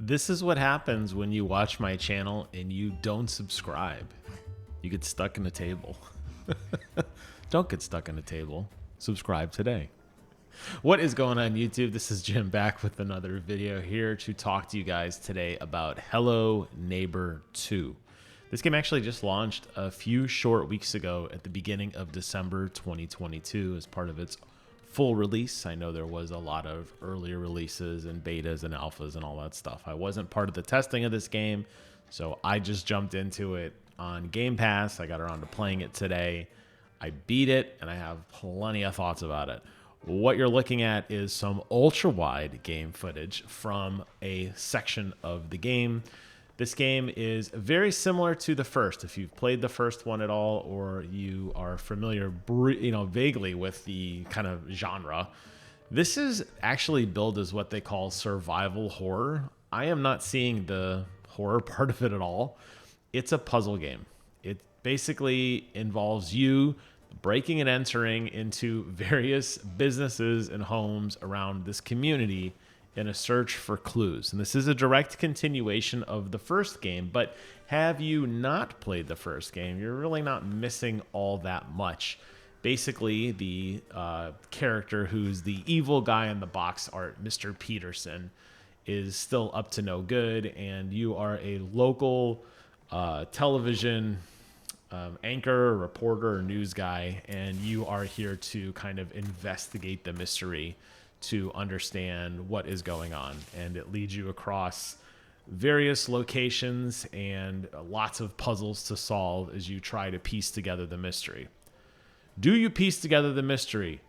This is what happens when you watch my channel and you don't subscribe. You get stuck in a table. Don't get stuck in a table. Subscribe today. What is going on YouTube? This is Jim back with another video here to talk to you guys today about Hello Neighbor 2. This game actually just launched a few short weeks ago at the beginning of December 2022 as part of its full release. I know there was a lot of earlier releases and betas and alphas and all that stuff. I wasn't part of the testing of this game, so I just jumped into it on Game Pass. I got around to playing it today. I beat it, and I have plenty of thoughts about it. What you're looking at is some ultra-wide game footage from a section of the game. This game is very similar to the first. If you've played the first one at all, or you are familiar, vaguely with the kind of genre, this is actually billed as what they call survival horror. I am not seeing the horror part of it at all. It's a puzzle game. It basically involves you breaking and entering into various businesses and homes around this community in a search for clues. And this is a direct continuation of the first game, but have you not played the first game, you're really not missing all that much. Basically, the character who's the evil guy in the box art, Mr. Peterson, is still up to no good, and you are a local television anchor, reporter, or news guy, and you are here to kind of investigate the mystery to understand what is going on. And it leads you across various locations and lots of puzzles to solve as you try to piece together the mystery. Do you piece together the mystery?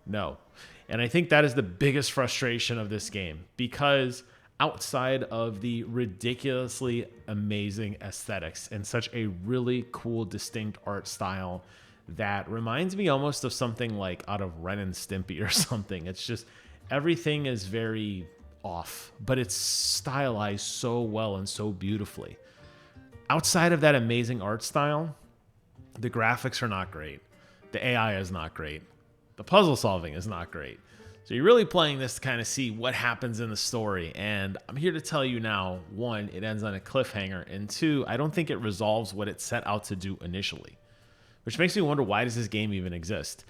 No. And I think that is the biggest frustration of this game, because outside of the ridiculously amazing aesthetics and such a really cool, distinct art style that reminds me almost of something like out of Ren and Stimpy or something. It's just everything is very off, but it's stylized so well and so beautifully. Outside of that amazing art style, the graphics are not great. The AI is not great. The puzzle solving is not great. So you're really playing this to kind of see what happens in the story. And I'm here to tell you now, one, it ends on a cliffhanger, and two, I don't think it resolves what it set out to do initially, which makes me wonder, why does this game even exist?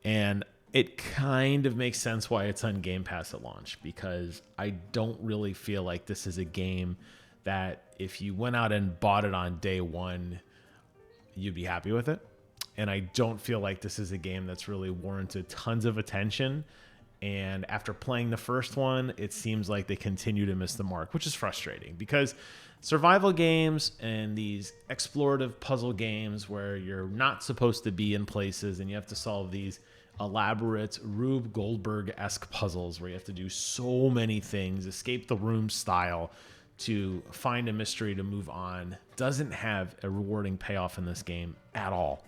And it kind of makes sense why it's on Game Pass at launch, because I don't really feel like this is a game that if you went out and bought it on day one, you'd be happy with it. And I don't feel like this is a game that's really warranted tons of attention. And after playing the first one, it seems like they continue to miss the mark, which is frustrating, because survival games and these explorative puzzle games where you're not supposed to be in places and you have to solve these elaborate Rube Goldberg-esque puzzles where you have to do so many things, escape the room style to find a mystery to move on, doesn't have a rewarding payoff in this game at all.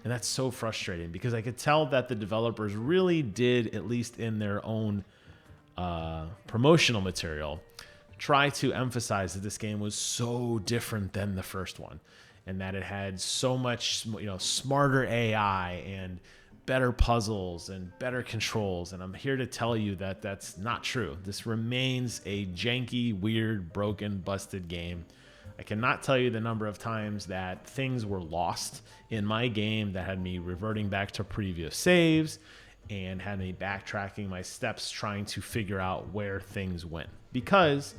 And that's so frustrating, because I could tell that the developers really did, at least in their own promotional material, try to emphasize that this game was so different than the first one, and that it had so much, smarter AI and better puzzles and better controls. And I'm here to tell you that that's not true. This remains a janky, weird, broken, busted game. I cannot tell you the number of times that things were lost in my game that had me reverting back to previous saves and had me backtracking my steps trying to figure out where things went. Because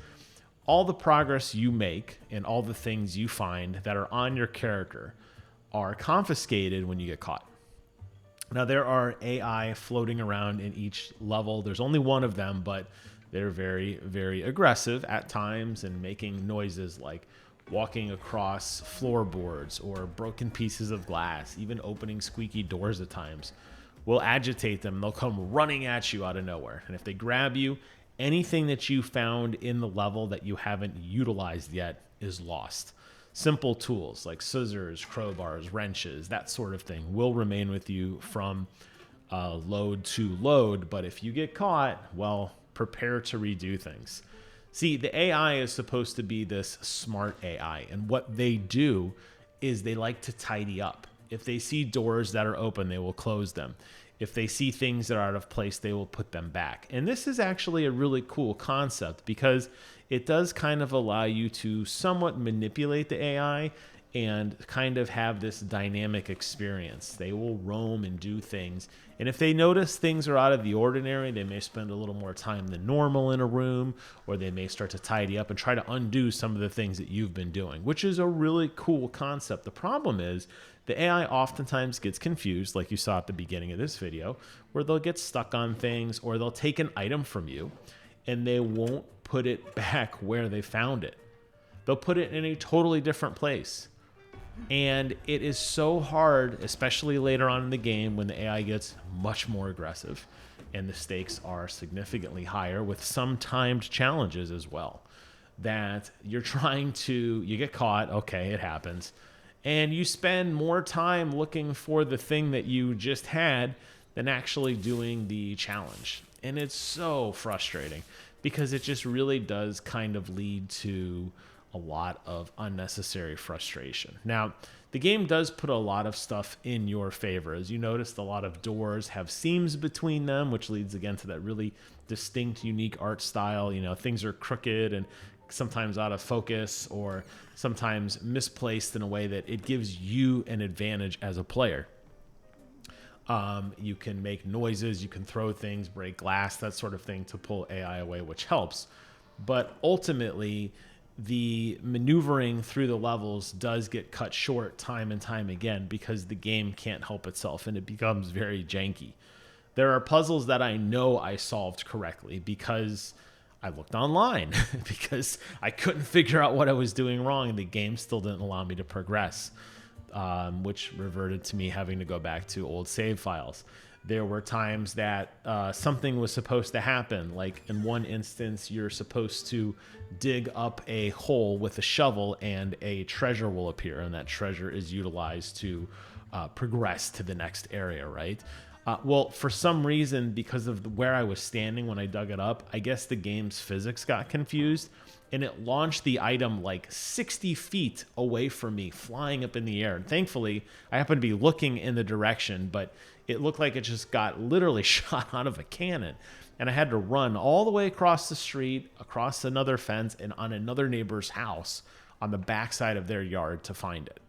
all the progress you make and all the things you find that are on your character are confiscated when you get caught. Now, there are AI floating around in each level. There's only one of them, but they're very, very aggressive at times and making noises like walking across floorboards or broken pieces of glass, even opening squeaky doors at times, will agitate them. They'll come running at you out of nowhere. And if they grab you, anything that you found in the level that you haven't utilized yet is lost. Simple tools like scissors, crowbars, wrenches, that sort of thing will remain with you from load to load. But if you get caught, well, prepare to redo things. See, the AI is supposed to be this smart AI, and what they do is they like to tidy up. If they see doors that are open, they will close them. If they see things that are out of place, they will put them back. And this is actually a really cool concept because it does kind of allow you to somewhat manipulate the AI and kind of have this dynamic experience. They will roam and do things. And if they notice things are out of the ordinary, they may spend a little more time than normal in a room, or they may start to tidy up and try to undo some of the things that you've been doing, which is a really cool concept. The problem is the AI oftentimes gets confused, like you saw at the beginning of this video, where they'll get stuck on things, or they'll take an item from you and they won't put it back where they found it. They'll put it in a totally different place. And it is so hard, especially later on in the game when the AI gets much more aggressive and the stakes are significantly higher with some timed challenges as well, that you get caught, okay, it happens, and you spend more time looking for the thing that you just had than actually doing the challenge. And it's so frustrating because it just really does kind of lead to a lot of unnecessary frustration. Now, the game does put a lot of stuff in your favor. As you noticed, a lot of doors have seams between them, which leads again to that really distinct, unique art style. You know, things are crooked and sometimes out of focus or sometimes misplaced in a way that it gives you an advantage as a player. You can make noises, you can throw things, break glass, that sort of thing to pull AI away, which helps. But ultimately, the maneuvering through the levels does get cut short time and time again because the game can't help itself and it becomes very janky. There are puzzles that I know I solved correctly because I looked online, because I couldn't figure out what I was doing wrong and the game still didn't allow me to progress, which reverted to me having to go back to old save files. There were times that something was supposed to happen. Like in one instance, you're supposed to dig up a hole with a shovel and a treasure will appear. And that treasure is utilized to progress to the next area, right? Well, for some reason, because of where I was standing when I dug it up, I guess the game's physics got confused and it launched the item like 60 feet away from me, flying up in the air. And thankfully, I happened to be looking in the direction, but it looked like it just got literally shot out of a cannon. And I had to run all the way across the street, across another fence, and on another neighbor's house on the backside of their yard to find it.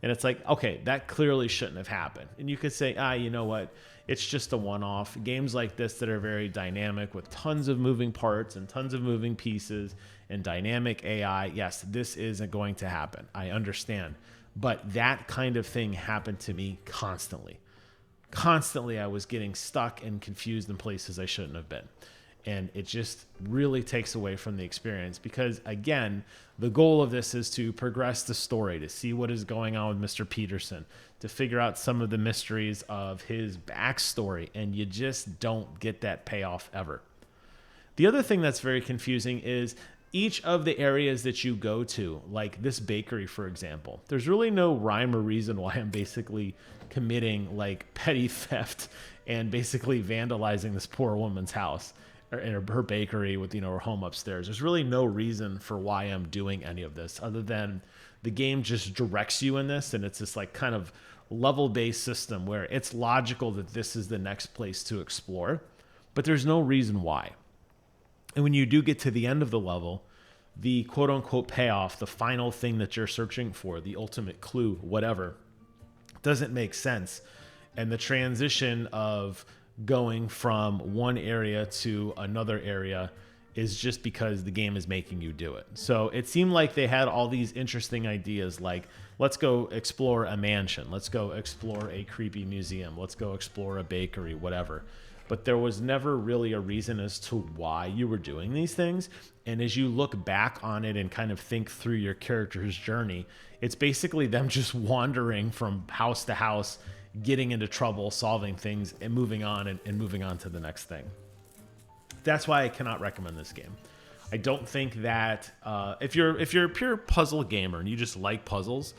And it's like, okay, that clearly shouldn't have happened. And you could say, you know what? It's just a one-off. Games like this that are very dynamic with tons of moving parts and tons of moving pieces and dynamic AI, yes, this isn't going to happen. I understand. But that kind of thing happened to me constantly. Constantly, I was getting stuck and confused in places I shouldn't have been. And it just really takes away from the experience because, again, the goal of this is to progress the story, to see what is going on with Mr. Peterson, to figure out some of the mysteries of his backstory, and you just don't get that payoff ever. The other thing that's very confusing is each of the areas that you go to, like this bakery, for example, there's really no rhyme or reason why I'm basically committing like petty theft and basically vandalizing this poor woman's house or her bakery with, her home upstairs. There's really no reason for why I'm doing any of this other than the game just directs you in this. And it's this like kind of level-based system where it's logical that this is the next place to explore, but there's no reason why. And when you do get to the end of the level, the quote unquote payoff, the final thing that you're searching for, the ultimate clue, whatever, doesn't make sense. And the transition of going from one area to another area is just because the game is making you do it. So it seemed like they had all these interesting ideas like, let's go explore a mansion. Let's go explore a creepy museum. Let's go explore a bakery, whatever. But there was never really a reason as to why you were doing these things. And as you look back on it and kind of think through your character's journey, it's basically them just wandering from house to house, getting into trouble, solving things, and moving on and moving on to the next thing. That's why I cannot recommend this game. I don't think that if you're a pure puzzle gamer and you just like puzzles,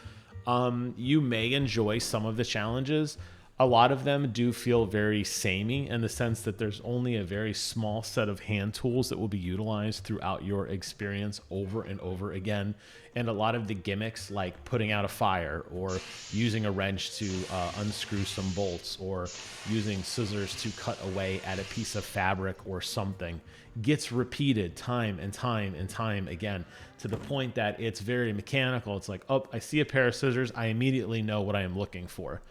you may enjoy some of the challenges. A lot of them do feel very samey in the sense that there's only a very small set of hand tools that will be utilized throughout your experience over and over again. And a lot of the gimmicks, like putting out a fire or using a wrench to unscrew some bolts or using scissors to cut away at a piece of fabric or something, gets repeated time and time and time again, to the point that it's very mechanical. It's like, oh, I see a pair of scissors, I immediately know what I am looking for.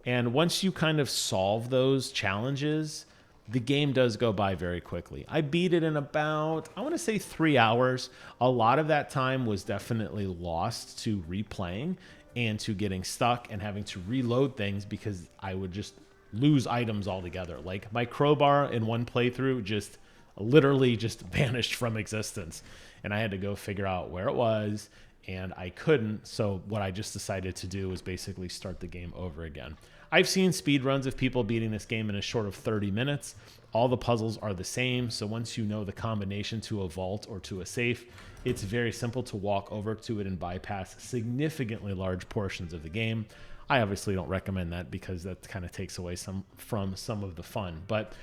And once you kind of solve those challenges, the game does go by very quickly. I beat it in about, I want to say 3 hours. A lot of that time was definitely lost to replaying and to getting stuck and having to reload things because I would just lose items altogether. Like my crowbar in one playthrough just literally just vanished from existence. And I had to go figure out where it was, and I couldn't. So what I just decided to do was basically start the game over again. I've seen speedruns of people beating this game in a short of 30 minutes. All the puzzles are the same. So once you know the combination to a vault or to a safe, it's very simple to walk over to it and bypass significantly large portions of the game. I obviously don't recommend that because that kind of takes away from some of the fun. But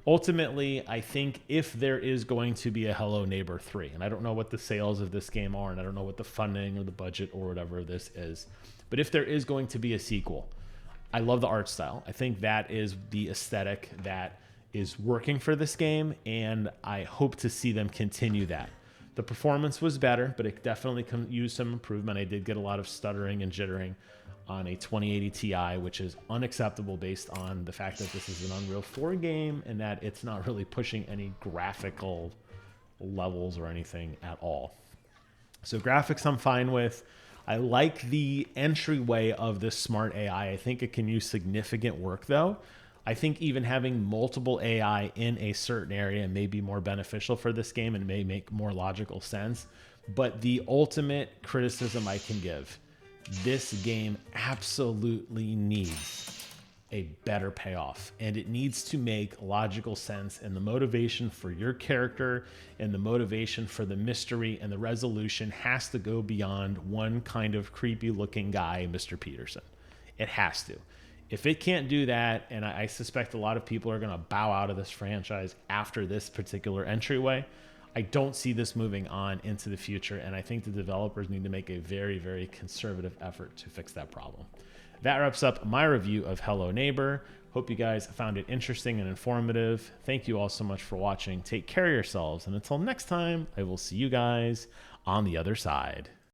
ultimately, I think if there is going to be a Hello Neighbor 3, and I don't know what the sales of this game are, and I don't know what the funding or the budget or whatever this is, but if there is going to be a sequel, I love the art style. I think that is the aesthetic that is working for this game, and I hope to see them continue that. The performance was better, but it definitely can use some improvement. I did get a lot of stuttering and jittering on a 2080 Ti, which is unacceptable based on the fact that this is an Unreal 4 game and that it's not really pushing any graphical levels or anything at all. So graphics I'm fine with. I like the entryway of this smart AI. I think it can use significant work though. I think even having multiple AI in a certain area may be more beneficial for this game and may make more logical sense. But the ultimate criticism I can give, this game absolutely needs a better payoff, and it needs to make logical sense, and the motivation for your character and the motivation for the mystery and the resolution has to go beyond one kind of creepy looking guy, Mr. Peterson. It has to. If it can't do that, and I suspect a lot of people are going to bow out of this franchise after this particular entryway, I don't see this moving on into the future, and I think the developers need to make a very, very conservative effort to fix that problem. That wraps up my review of Hello Neighbor. Hope you guys found it interesting and informative. Thank you all so much for watching. Take care of yourselves, and until next time, I will see you guys on the other side.